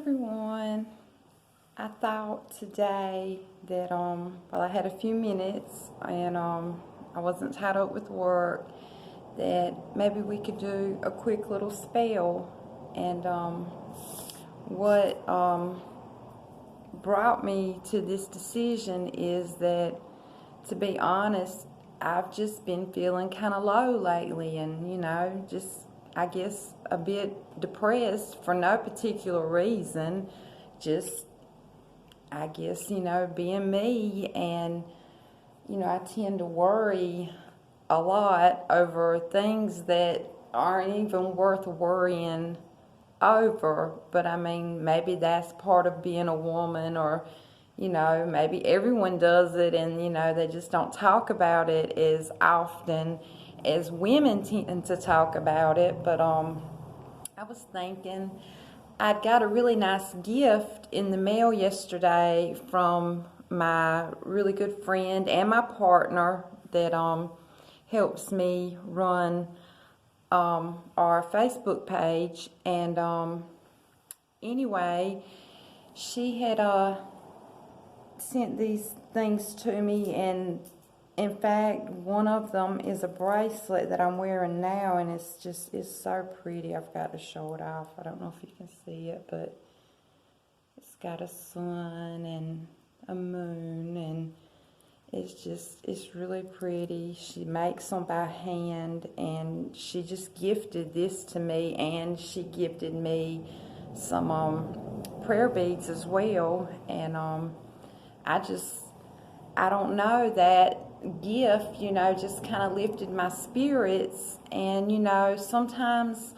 everyone. I thought today that I had a few minutes and I wasn't tied up with work, that maybe we could do a quick little spell. And what brought me to this decision is that, to be honest, I've just been feeling kind of low lately, and just, I guess, a bit depressed for no particular reason. Just, I guess, being me. And I tend to worry a lot over things that aren't even worth worrying over. But I mean, maybe that's part of being a woman, or maybe everyone does it, and they just don't talk about it as often as women tend to talk about it. But I was thinking, I'd got a really nice gift in the mail yesterday from my really good friend and my partner that helps me run our Facebook page. And anyway, she had sent these things to me, and in fact one of them is a bracelet that I'm wearing now, and it's so pretty. I've got to show it off. I don't know if you can see it, but it's got a sun and a moon, and it's really pretty. She makes them by hand, and she just gifted this to me, and she gifted me some prayer beads as well. And I don't know, that gift, just kind of lifted my spirits. And, sometimes,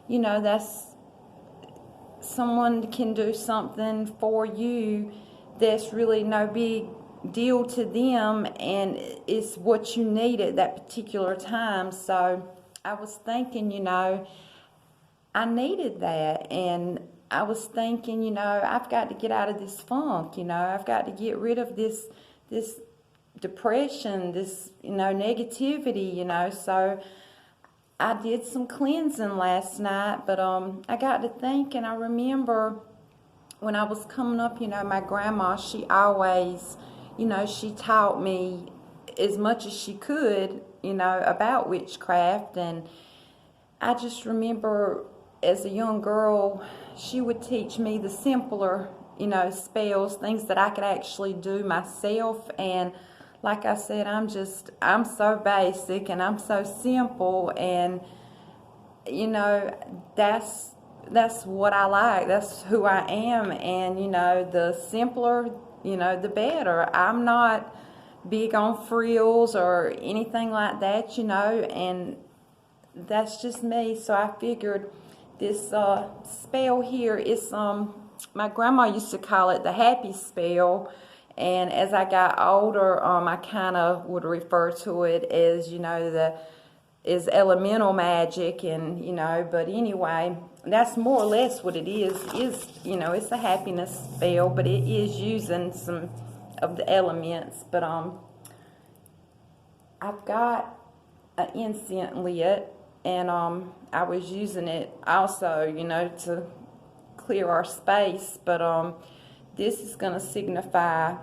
that's, someone can do something for you that's really no big deal to them, and it's what you need at that particular time. So I was thinking, I needed that, and I was thinking, I've got to get out of this funk, I've got to get rid of this depression, this, negativity, so I did some cleansing last night. But I got to thinking, I remember when I was coming up, my grandma, she always, she taught me as much as she could, about witchcraft. And I just remember as a young girl, she would teach me the simpler, spells, things that I could actually do myself. And like I said, I'm so basic and I'm so simple, and that's what I like. That's who I am. And the simpler, the better. I'm not big on frills or anything like that, and that's just me. So I figured this spell here is my grandma used to call it the happy spell, and as I got older, I kind of would refer to it as is elemental magic. And but anyway, that's more or less what it is it's a happiness spell, but it is using some of the elements. But I've got an incense lit, and I was using it also, to clear our space. But this is going to signify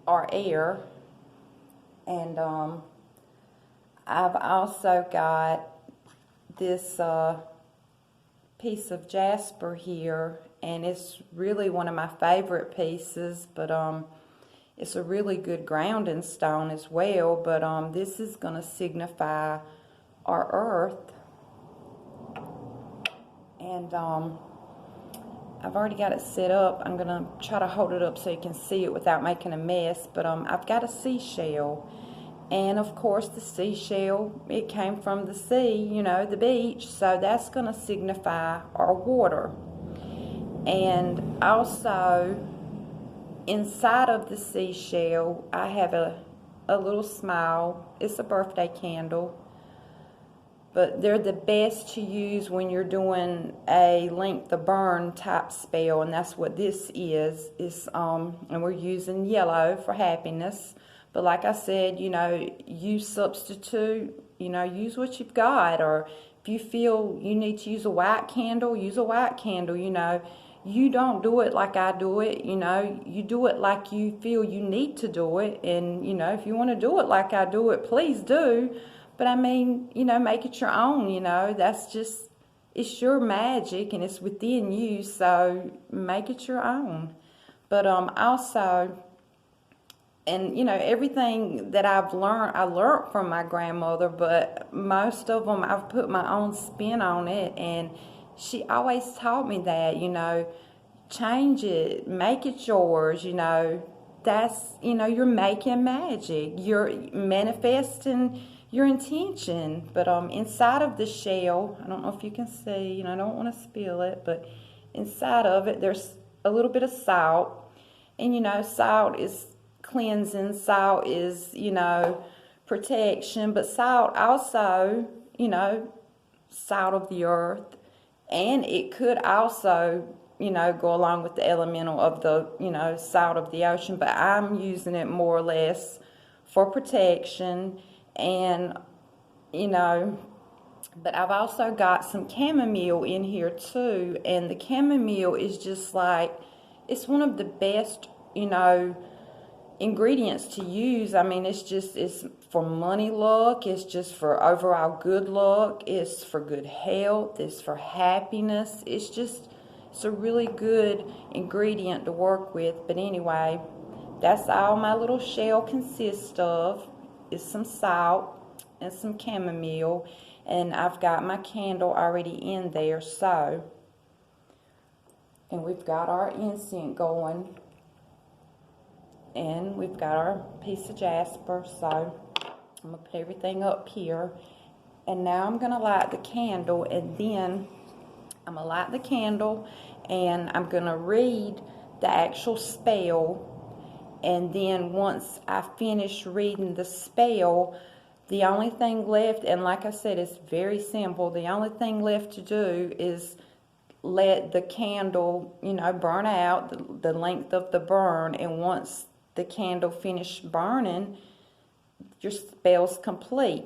our air. And I've also got this piece of jasper here, and it's really one of my favorite pieces. But it's a really good grounding stone as well. But this is going to signify our earth. And I've already got it set up. I'm going to try to hold it up so you can see it without making a mess. But I've got a seashell. And of course the seashell, it came from the sea, the beach. So that's going to signify our water. And also, inside of the seashell, I have a little smile. It's a birthday candle. But they're the best to use when you're doing a length of burn type spell, and that's what this is. And we're using yellow for happiness. But like I said, you substitute, use what you've got. Or if you feel you need to use a white candle, use a white candle, you know. You don't do it like I do it, you know. You do it like you feel you need to do it. And, you know, if you want to do it like I do it, please do. But I mean, you know, make it your own, you know. That's just, it's your magic and it's within you, so make it your own. But also, and you know, everything that I've learned, I learned from my grandmother, but most of them I've put my own spin on it. And she always taught me that, you know, change it, make it yours, you know. That's, you know, you're making magic, you're manifesting your intention. But inside of the shell, I don't know if you can see, you know, I don't want to spill it, but inside of it there's a little bit of salt. And you know, salt is cleansing, salt is, you know, protection, but salt also, you know, salt of the earth. And it could also, you know, go along with the elemental of the, you know, salt of the ocean, but I'm using it more or less for protection. And, you know, but I've also got some chamomile in here too, and the chamomile is just like, it's one of the best, you know, ingredients to use. I mean, it's for money luck, it's just for overall good luck, it's for good health, it's for happiness. It's a really good ingredient to work with. But anyway, that's all my little shell consists of, is some salt and some chamomile. And I've got my candle already in there, so, and we've got our incense going. And we've got our piece of jasper, so I'm going to put everything up here. And now I'm going to light the candle, and then I'm going to light the candle, and I'm going to read the actual spell. And then once I finish reading the spell, the only thing left, and like I said, it's very simple, the only thing left to do is let the candle, you know, burn out, the length of the burn. And once the candle finished burning, your spell's complete.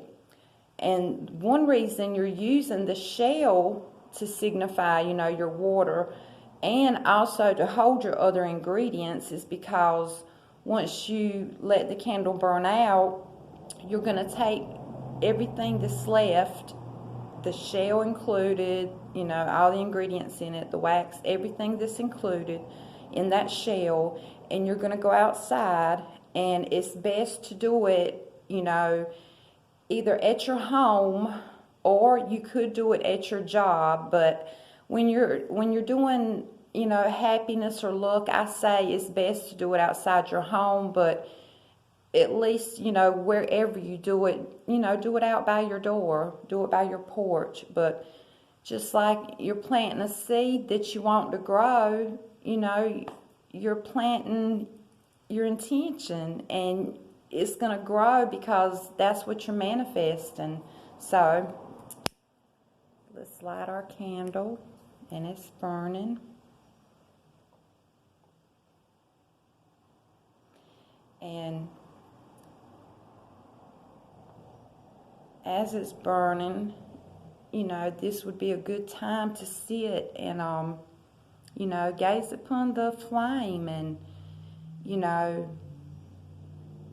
And one reason you're using the shell to signify, you know, your water, and also to hold your other ingredients, is because once you let the candle burn out, you're going to take everything that's left, the shell included, you know, all the ingredients in it, the wax, everything that's included in that shell, and you're going to go outside. And it's best to do it, you know, either at your home, or you could do it at your job. But when you're doing, you know, happiness or luck, I say it's best to do it outside your home. But at least, you know, wherever you do it, you know, do it out by your door, do it by your porch. But just like you're planting a seed that you want to grow, you know, you're planting your intention, and it's going to grow because that's what you're manifesting. So let's light our candle, and it's burning. And as it's burning, you know, this would be a good time to sit and you know, gaze upon the flame, and, you know,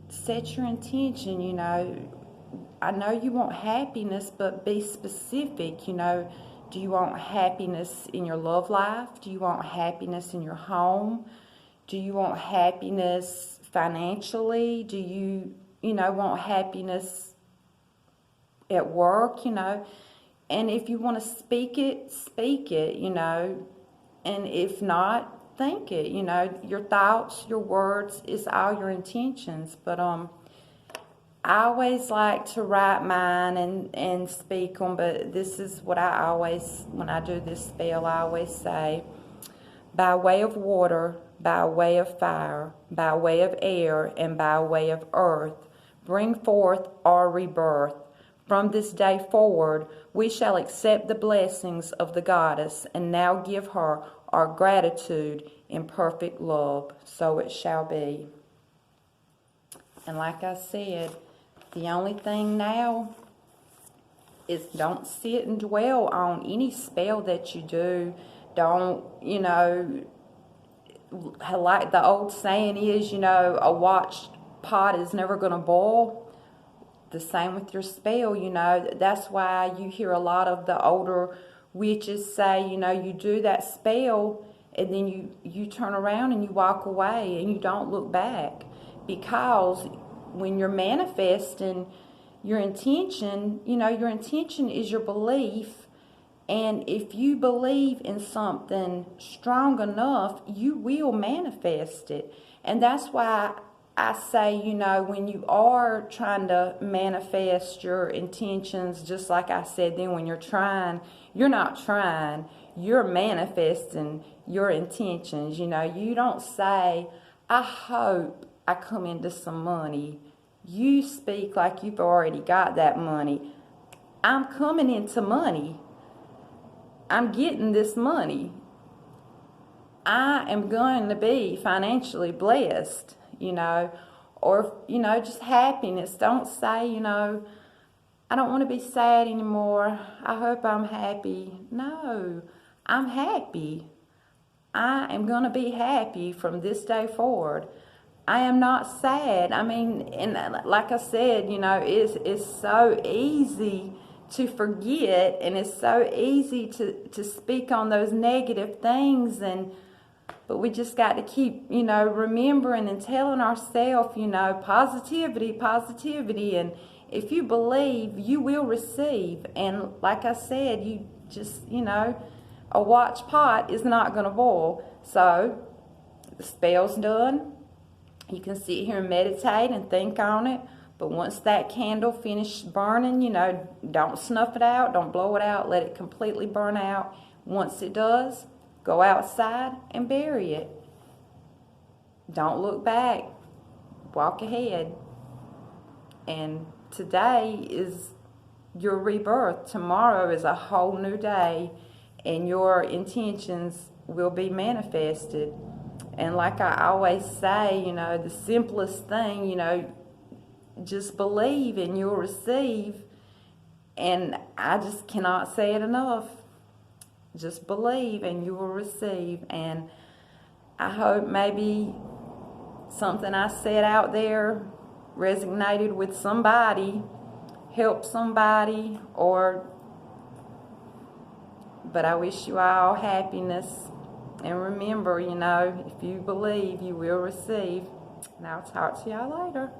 set your intention. You know, I know you want happiness, but be specific. You know, do you want happiness in your love life? Do you want happiness in your home? Do you want happiness financially? Do you, you know, want happiness at work, you know? And if you want to speak it, you know. And if not, think it, you know. Your thoughts, your words is all your intentions. But I always like to write mine and speak them. But this is what I always, when I do this spell, I always say, by way of water, by way of fire, by way of air, and by way of earth, bring forth our rebirth. From this day forward, we shall accept the blessings of the goddess, and now give her our gratitude in perfect love. So it shall be. And like I said, the only thing now is don't sit and dwell on any spell that you do. Don't, you know, like the old saying is, you know, a watched pot is never going to boil. The same with your spell, you know. That's why you hear a lot of the older witches say, you know, you do that spell and then you turn around and you walk away and you don't look back. Because when you're manifesting your intention, you know, your intention is your belief. And if you believe in something strong enough, you will manifest it. And that's why I say, you know, when you are trying to manifest your intentions, just like I said then, when you're not trying, you're manifesting your intentions. You know, you don't say, I hope I come into some money. You speak like you've already got that money. I'm coming into money. I'm getting this money. I am going to be financially blessed, you know, or, you know, just happiness. Don't say, you know, I don't want to be sad anymore. I hope I'm happy. No, I'm happy. I am going to be happy from this day forward. I am not sad. I mean, and like I said, you know, it's so easy to forget, and it's so easy to speak on those negative things, but we just got to keep, you know, remembering and telling ourselves, you know, positivity, positivity, and if you believe, you will receive. And like I said, you just, you know, a watch pot is not going to boil. So the spell's done. You can sit here and meditate and think on it. But once that candle finishes burning, you know, don't snuff it out, don't blow it out, let it completely burn out. Once it does, go outside and bury it. Don't look back. Walk ahead. And today is your rebirth. Tomorrow is a whole new day, and your intentions will be manifested. And like I always say, you know, the simplest thing, you know, just believe and you'll receive. And I just cannot say it enough. Just believe and you will receive. And I hope maybe something I said out there resonated with somebody, helped somebody, but I wish you all happiness. And remember, you know, if you believe, you will receive. And I'll talk to y'all later.